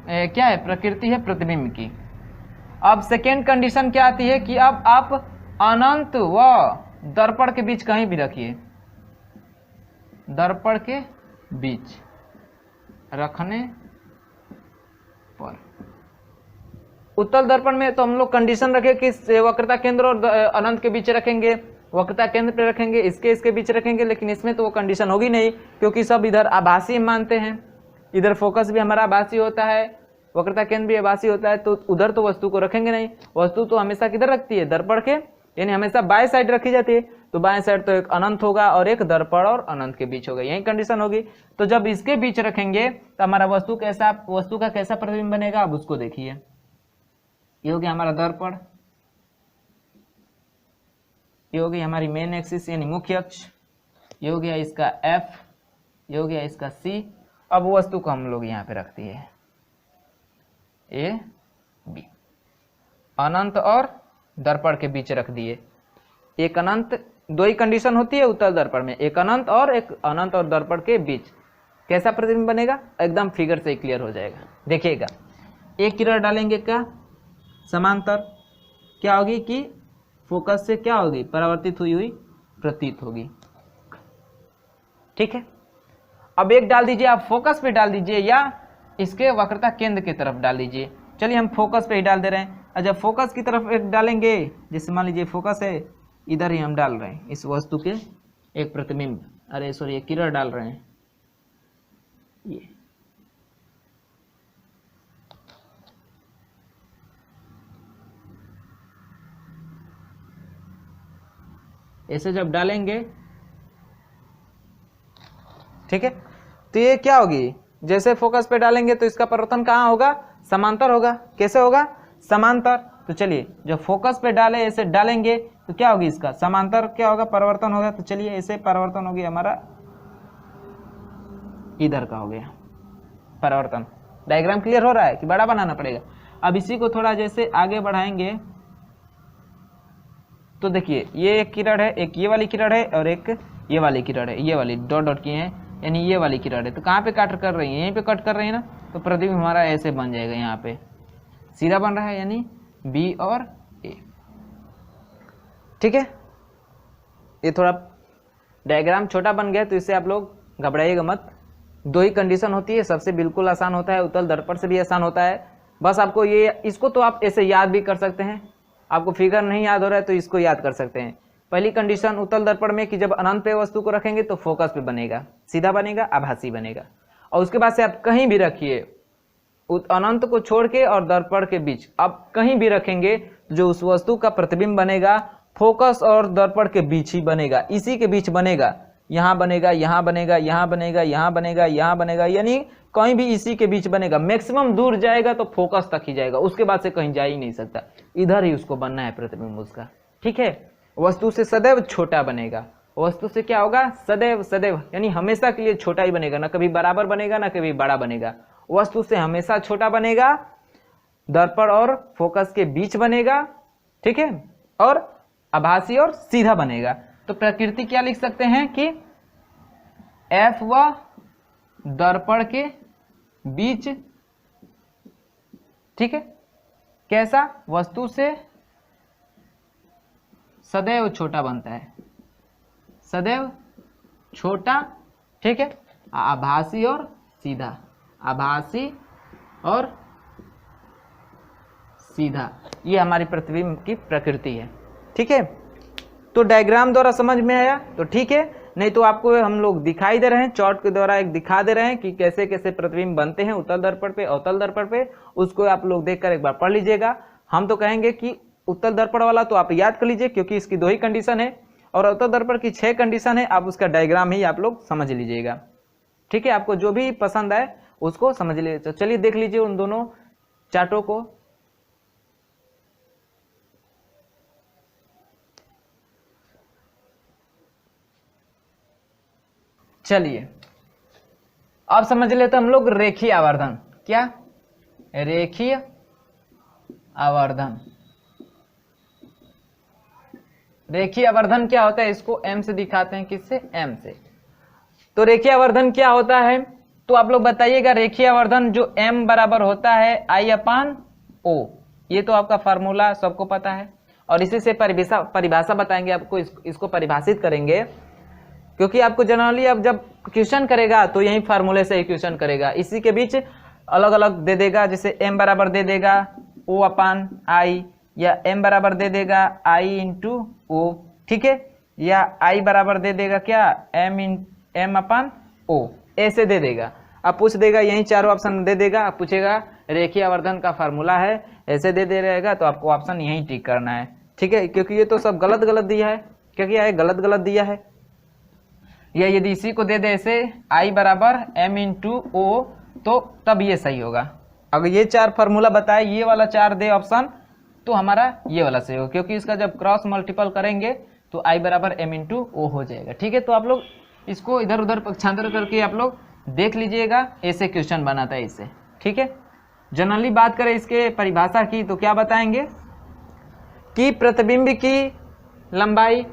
क्या है, प्रकृति है प्रतिबिंब की। अब सेकेंड कंडीशन क्या आती है कि अब आप अनंत व दर्पण के बीच कहीं भी रखिए, दर्पण के बीच रखने पर। उत्तल दर्पण में तो हम लोग कंडीशन रखे कि वक्रता केंद्र और अनंत के बीच रखेंगे, वक्रता केंद्र पे रखेंगे, इसके बीच रखेंगे। लेकिन इसमें तो वो कंडीशन होगी नहीं, क्योंकि सब इधर आभासी मानते हैं। इधर फोकस भी हमारा आभासी होता है, वक्रता केंद्र भी आभासी होता है, तो उधर तो वस्तु को रखेंगे नहीं। वस्तु तो हमेशा किधर रखती है, दर्पण के, यानी हमेशा बाएं साइड रखी जाती है। तो बाएं साइड तो एक अनंत होगा और एक दर्पण और अनंत के बीच होगा, यही कंडीशन होगी। तो जब इसके बीच रखेंगे तो हमारा वस्तु का कैसा प्रतिबिंब बनेगा, अब उसको देखिए। ये हो गया हमारा दर्पण, ये हो गई हमारी मेन एक्सिस यानी मुख्य अक्ष, ये हो गया इसका एफ, ये हो गया इसका सी। अब वस्तु को हम लोग यहाँ पे रखती है ए बी, अनंत और दर्पण के बीच रख दिए। एक अनंत, दो ही कंडीशन होती है उत्तल दर्पण में, एक अनंत और दर्पण के बीच कैसा प्रतिबिंब बनेगा, एकदम फिगर से क्लियर हो जाएगा। देखिएगा, एक किरण डालेंगे क्या, समांतर, क्या होगी कि फोकस से क्या होगी, परावर्तित हुई प्रतीत होगी, ठीक है। अब एक डाल दीजिए, आप फोकस पे डाल दीजिए या इसके वक्रता केंद्र की तरफ डाल दीजिए। चलिए हम फोकस पे ही डाल दे रहे हैं। और जब फोकस की तरफ एक डालेंगे, जैसे मान लीजिए फोकस है, इधर ही हम डाल रहे हैं इस वस्तु के एक प्रतिबिंब, अरे सॉरी एक किरण डाल रहे हैं, ये ऐसे जब डालेंगे, ठीक है, तो ये क्या होगी, जैसे फोकस पे डालेंगे तो इसका परिवर्तन कहाँ होगा, समांतर होगा। कैसे होगा, समांतर। तो चलिए जब फोकस पे डाले, ऐसे डालेंगे तो क्या होगी, इसका समांतर क्या होगा, परिवर्तन होगा। तो चलिए ऐसे परिवर्तन हो गया हमारा, इधर का हो गया परिवर्तन। डायग्राम क्लियर हो रहा है कि बड़ा बनाना पड़ेगा। अब इसी को थोड़ा जैसे आगे बढ़ाएंगे तो देखिए, ये एक किरण है, एक ये वाली किरण है और एक ये वाली किरण है, ये वाली डॉट डॉट की है, यानी ये वाली किरण है। तो कहाँ पे कट कर रही है, यहीं पे कट कर रही है ना। तो प्रतिबिंब हमारा ऐसे बन जाएगा, यहाँ पे सीधा बन रहा है, यानी बी और ए, ठीक है। ये थोड़ा डायग्राम छोटा बन गया, तो इससे आप लोग घबराइएगा मत। दो ही कंडीशन होती है, सबसे बिल्कुल आसान होता है, उत्तल दर्पण से भी आसान होता है। बस आपको ये, इसको तो आप ऐसे याद भी कर सकते हैं, आपको फिगर नहीं याद हो रहा है तो इसको याद कर सकते हैं। पहली कंडीशन उत्तल दर्पण में कि जब अनंत पे वस्तु को रखेंगे तो फोकस पे बनेगा, सीधा बनेगा, आभासी बनेगा। और उसके बाद से आप कहीं भी रखिए, अनंत को छोड़ के और दर्पण के बीच आप कहीं भी रखेंगे, जो उस वस्तु का प्रतिबिंब बनेगा फोकस और दर्पण के बीच ही बनेगा, इसी के बीच बनेगा। यहाँ बनेगा, यहाँ बनेगा, यहाँ बनेगा, यहाँ बनेगा, यहाँ बनेगा, यानी कहीं भी इसी के बीच बनेगा। मैक्सिमम दूर जाएगा तो फोकस तक ही जाएगा, उसके बाद से कहीं जा ही नहीं सकता, इधर ही उसको बनना है प्रतिबिंब उसका, ठीक है। वस्तु से सदैव छोटा बनेगा, वस्तु से क्या होगा, सदैव सदैव, यानी हमेशा के लिए छोटा ही बनेगा, ना कभी बराबर बनेगा ना कभी बड़ा बनेगा। वस्तु से हमेशा छोटा बनेगा, दर्पण और फोकस के बीच बनेगा, ठीक है। और आभासी और सीधा बनेगा। तो प्रकृति क्या लिख सकते हैं कि F व दर्पण के बीच, ठीक है, कैसा, वस्तु से सदैव छोटा बनता है, सदैव छोटा, ठीक है, आभासी और सीधा, आभासी और सीधा, ये हमारी प्रतिबिंब की प्रकृति है। ठीक है, तो डायग्राम द्वारा समझ में आया तो ठीक है, नहीं तो आपको हम लोग दिखाई दे रहे हैं, चार्ट के द्वारा एक दिखा दे रहे हैं कि कैसे कैसे प्रतिबिंब बनते हैं उत्तल दर्पण पे, अवतल दर्पण पे, उसको आप लोग देखकर एक बार पढ़ लीजिएगा। हम तो कहेंगे कि उत्तल दर्पण वाला तो आप याद कर लीजिए क्योंकि इसकी 2 ही कंडीशन है, और अवतल दर्पण की 6 कंडीशन है, आप उसका डायग्राम ही आप लोग समझ लीजिएगा। ठीक है, आपको जो भी पसंद आए उसको समझ लीजिए। तो चलिए देख लीजिए उन दोनों चार्टों को। चलिए अब समझ लेते हम लोग रेखीय आवर्धन। क्या? रेखीय आवर्धन। रेखीय आवर्धन क्या होता है, इसको m से दिखाते हैं। किससे? m से। तो रेखीय आवर्धन क्या होता है तो आप लोग बताइएगा। रेखीय आवर्धन जो m बराबर होता है I/O, ये तो आपका फार्मूला सबको पता है, और इसी से परिभाषा बताएंगे आपको, इसको परिभाषित करेंगे, क्योंकि आपको जनरली अब जब क्वेश्चन करेगा तो यही फार्मूले से ही क्वेश्चन करेगा। इसी के बीच अलग अलग दे देगा, जैसे m बराबर दे देगा O/I, या m बराबर दे देगा I/O, ठीक है, या I बराबर दे देगा क्या, m/O, ऐसे दे देगा। अब पूछ देगा, यही चारों ऑप्शन दे देगा, अब पूछेगा रेखीय आवर्धन का फार्मूला है, ऐसे दे रहेगा, तो आपको ऑप्शन यही टिक करना है। ठीक है, क्योंकि ये तो सब गलत गलत दिया है। क्या किया है? गलत गलत दिया है। या यदि इसी को दे दे ऐसे I बराबर m/O, तो तब ये सही होगा। अगर ये 4 फार्मूला बताए, ये वाला 4 दे ऑप्शन, तो हमारा ये वाला सही होगा, क्योंकि इसका जब क्रॉस मल्टीपल करेंगे तो I बराबर m/O हो जाएगा। ठीक है, तो आप लोग इसको इधर उधर पक्षांतर करके आप लोग देख लीजिएगा, ऐसे क्वेश्चन बनाता है इससे। ठीक है, जनरली बात करें इसके परिभाषा की तो क्या बताएंगे कि प्रतिबिंब की लंबाई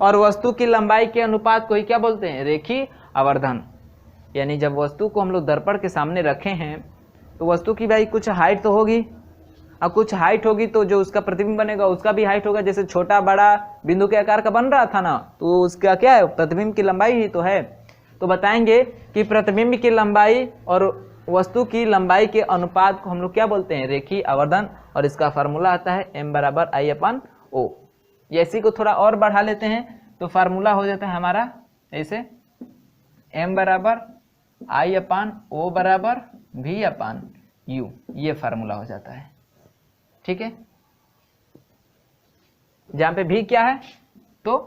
और वस्तु की लंबाई के अनुपात को ही क्या बोलते हैं? रेखीय आवर्धन। यानी जब वस्तु को हम लोग दर्पण के सामने रखे हैं तो वस्तु की भाई कुछ हाइट तो होगी, और कुछ हाइट होगी तो जो उसका प्रतिबिंब बनेगा उसका भी हाइट होगा। जैसे छोटा बड़ा बिंदु के आकार का बन रहा था ना, तो उसका क्या है? प्रतिबिंब की लंबाई ही तो है। तो बताएंगे कि प्रतिबिंब की लंबाई और वस्तु की लंबाई के अनुपात को हम लोग क्या बोलते हैं? रेखीय आवर्धन, और इसका फार्मूला आता है m बराबर I/O। ये इसी को थोड़ा और बढ़ा लेते हैं तो फार्मूला हो जाता है हमारा ऐसे, m बराबर I/O बराबर V/U, ये फार्मूला हो जाता है। ठीक है, जहां पे V क्या है तो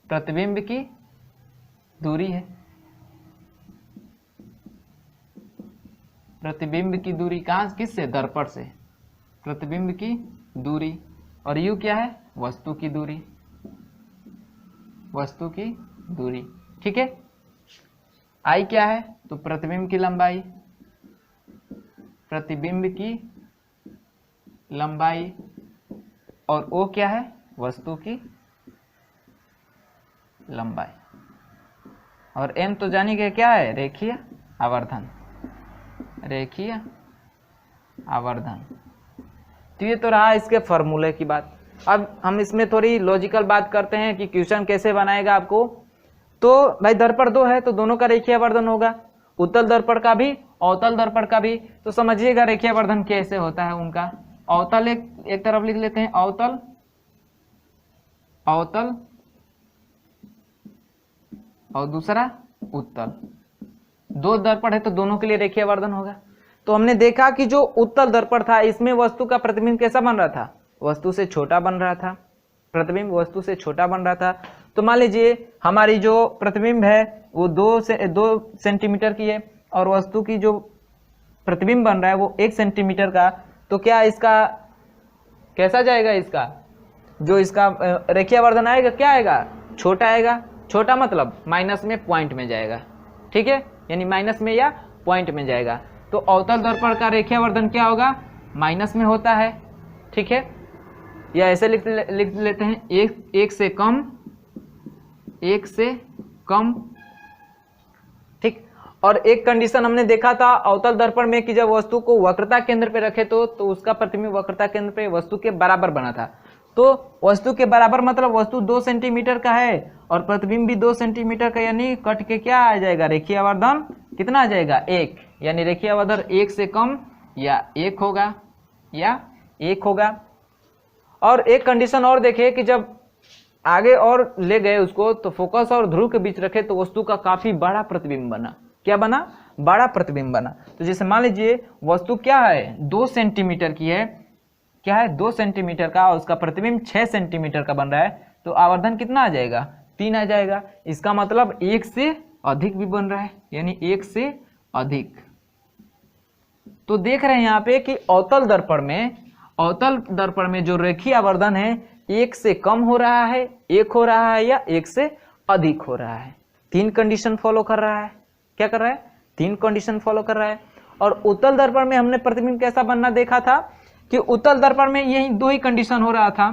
प्रतिबिंब की दूरी है, प्रतिबिंब की दूरी कहां, किससे? दर्पण से, प्रतिबिंब की दूरी। और U क्या है? वस्तु की दूरी, वस्तु की दूरी। ठीक है, I क्या है तो प्रतिबिंब की लंबाई, प्रतिबिंब की लंबाई, और O क्या है? वस्तु की लंबाई। और M तो जानी गए क्या है? रेखीय आवर्धन, रेखीय आवर्धन। तो ये तो रहा इसके फॉर्मूले की बात। अब हम इसमें थोड़ी लॉजिकल बात करते हैं कि क्वेश्चन कैसे बनाएगा आपको। तो भाई दर्पण 2 है तो दोनों का रेखीय आवर्धन होगा, उत्तल दर्पण का भी, अवतल दर्पण का भी। तो समझिएगा रेखीय आवर्धन कैसे होता है उनका। अवतल एक तरफ लिख लेते हैं, अवतल, अवतल, और दूसरा उत्तल। 2 दर्पण है तो दोनों के लिए रेखीय आवर्धन होगा। तो हमने देखा कि जो उत्तल दर्पण था इसमें वस्तु का प्रतिबिंब कैसा बन रहा था? वस्तु से छोटा बन रहा था, प्रतिबिंब वस्तु से छोटा बन रहा था। तो मान लीजिए हमारी जो प्रतिबिंब है वो 2 सेंटीमीटर की है, और वस्तु की जो प्रतिबिंब बन रहा है वो 1 सेंटीमीटर का। तो क्या इसका कैसा जाएगा? इसका जो इसका रेखीय आवर्धन आएगा क्या आएगा? छोटा आएगा। छोटा मतलब माइनस में, पॉइंट में जाएगा। ठीक है, यानी माइनस में या पॉइंट में जाएगा। तो अवतल दर्पण का रेखीय आवर्धन क्या होगा? माइनस में होता है। ठीक है, या ऐसे लिख लेते हैं, एक से कम, ठीक। और एक कंडीशन हमने देखा था अवतल दर्पण में कि जब वस्तु को वक्रता केंद्र पे रखे तो उसका प्रतिबिंब वक्रता केंद्र पे वस्तु के बराबर बना था। तो वस्तु के बराबर मतलब वस्तु 2 सेंटीमीटर का है और प्रतिबिंब भी 2 सेंटीमीटर का, यानी कट के क्या आ जाएगा, रेखीय आवर्धन कितना आ जाएगा, 1, यानी रेखीय आवर्धन 1 से कम या 1 होगा। और एक कंडीशन और देखिए कि जब आगे और ले गए उसको तो फोकस और ध्रुव के बीच रखे तो वस्तु का काफी बड़ा प्रतिबिंब बना। क्या बना, बड़ा प्रतिबिंब बना। तो जैसे मान लीजिए वस्तु क्या है, 2 सेंटीमीटर की है, क्या है 2 सेंटीमीटर का, और उसका प्रतिबिंब 6 सेंटीमीटर का बन रहा है, तो आवर्धन कितना आ जाएगा, 3 आ जाएगा। इसका मतलब 1 से अधिक भी बन रहा है, यानी 1 से अधिक। तो देख रहे हैं यहाँ पे कि अवतल दर्पण में जो रेखीय आवर्धन है 1 से कम हो रहा है, 1 हो रहा है, या 1 से अधिक हो रहा है। 3 कंडीशन फॉलो कर रहा है। क्या कर रहा है, 3 कंडीशन फॉलो कर रहा है। और उत्तल दर्पण में हमने प्रतिबिंब कैसा बनना देखा था कि उत्तल दर्पण में यही 2 ही कंडीशन हो रहा था,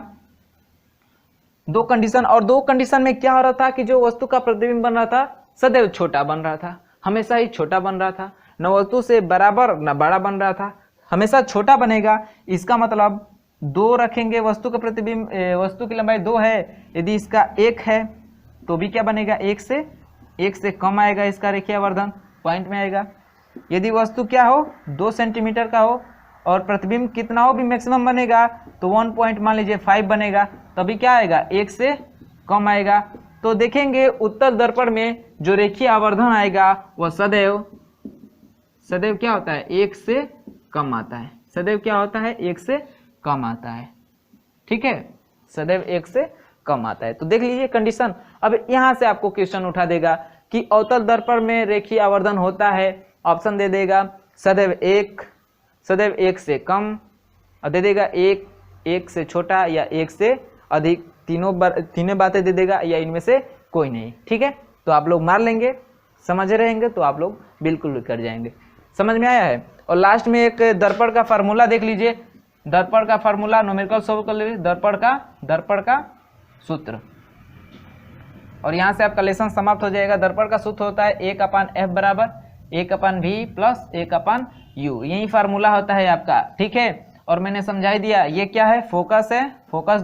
2 कंडीशन। और 2 कंडीशन में क्या हो रहा था कि जो वस्तु का प्रतिबिंब बन रहा था सदैव छोटा बन रहा था, हमेशा ही छोटा बन रहा था, न वस्तु से बराबर न बड़ा बन रहा था, हमेशा छोटा बनेगा। इसका मतलब 2 रखेंगे, वस्तु का प्रतिबिंब, वस्तु की लंबाई 2 है, यदि इसका 1 है तो भी क्या बनेगा, 1 से कम आएगा इसका रेखीय आवर्धन, पॉइंट में आएगा। यदि वस्तु क्या हो, 2 सेंटीमीटर का हो और प्रतिबिंब कितना हो भी मैक्सिमम बनेगा, तो 1 पॉइंट मान लीजिए 5 बनेगा, तभी क्या आएगा, 1 से कम आएगा। तो देखेंगे उत्तल दर्पण में जो रेखीय आवर्धन आएगा वह सदैव क्या होता है, 1 से कम आता है। सदैव क्या होता है, 1 से कम आता है, ठीक है, सदैव 1 से कम आता है। तो देख लीजिए कंडीशन। अब यहां से आपको क्वेश्चन उठा देगा कि अवतल दर्पण में रेखीय आवर्धन होता है, ऑप्शन दे देगा सदैव 1 से कम, और दे देगा 1 से छोटा या 1 से अधिक, तीनों बातें दे देगा, या इनमें से कोई नहीं, ठीक है। तो आप लोग मार लेंगे, समझ रहेंगे तो आप लोग बिल्कुल कर जाएंगे। समझ में आया है। और लास्ट में एक दर्पण का फार्मूला देख लीजिए, दर्पण का फार्मूला न्यूमेरिकल सॉल्व कर लीजिए, दर्पण का सूत्र, और यहां से आपका लेसन समाप्त हो जाएगा। दर्पण का सूत्र होता है 1/f बराबर 1/v प्लस 1/u, यही फार्मूला होता है आपका, ठीक है। और मैंने समझा ही दिया, ये क्या है, फोकस है, फोकस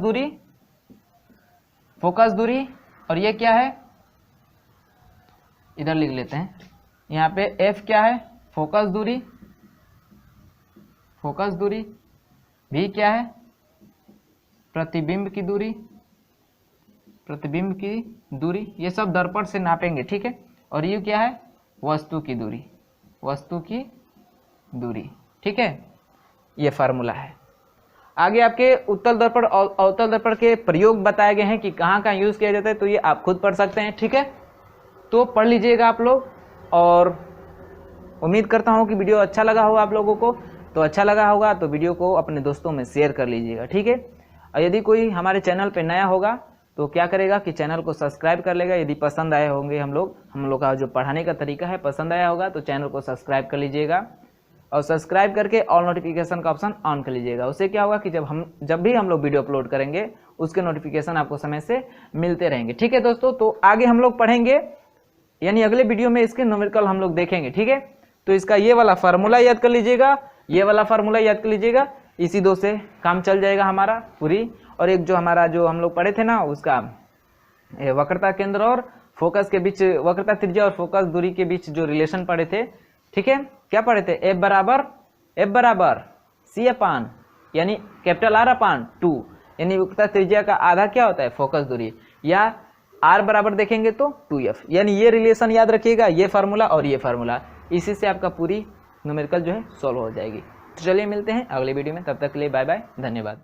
दूरी, और ये क्या है, इधर लिख लेते हैं, यहाँ पे f क्या है, फोकस दूरी, v क्या है, प्रतिबिंब की दूरी, ये सब दर्पण से नापेंगे, ठीक है। और u क्या है, वस्तु की दूरी, ठीक है। ये फार्मूला है। आगे आपके उत्तल दर्पण और अवतल दर्पण के प्रयोग बताए गए हैं कि कहाँ कहाँ यूज किया जाता है, तो ये आप खुद पढ़ सकते हैं, ठीक है। तो पढ़ लीजिएगा आप लोग, और उम्मीद करता हूँ कि वीडियो अच्छा लगा हो आप लोगों को। तो अच्छा लगा होगा तो वीडियो को अपने दोस्तों में शेयर कर लीजिएगा, ठीक है। और यदि कोई हमारे चैनल पे नया होगा तो क्या करेगा कि चैनल को सब्सक्राइब कर लेगा। यदि पसंद आए होंगे हम लोग का जो पढ़ाने का तरीका है पसंद आया होगा तो चैनल को सब्सक्राइब कर लीजिएगा, और सब्सक्राइब करके ऑल नोटिफिकेशन का ऑप्शन ऑन कर लीजिएगा। उससे क्या होगा कि जब भी हम लोग वीडियो अपलोड करेंगे उसके नोटिफिकेशन आपको समय से मिलते रहेंगे, ठीक है दोस्तों। तो आगे हम लोग पढ़ेंगे, यानी अगले वीडियो में इसके न्यूमेरिकल हम लोग देखेंगे, ठीक है। तो इसका ये वाला फार्मूला याद कर लीजिएगा, ये वाला फार्मूला याद कर लीजिएगा, इसी 2 से काम चल जाएगा हमारा पूरी। और एक जो हमारा जो हम लोग पढ़े थे ना, उसका वक्रता केंद्र और फोकस के बीच, वक्रता त्रिज्या और फोकस दूरी के बीच जो रिलेशन पढ़े थे, ठीक है। क्या पढ़े थे, F बराबर C/, यानी कैपिटल R/2, यानी वक्रता त्रिज्या का आधा क्या होता है, फोकस दूरी, या R बराबर देखेंगे तो 2F, यानी ये रिलेशन याद रखिएगा, ये फार्मूला और ये फार्मूला, इसी से आपका पूरी न्यूमेरिकल जो है सॉल्व हो जाएगी। तो चलिए मिलते हैं अगले वीडियो में, तब तक के लिए बाय बाय, धन्यवाद।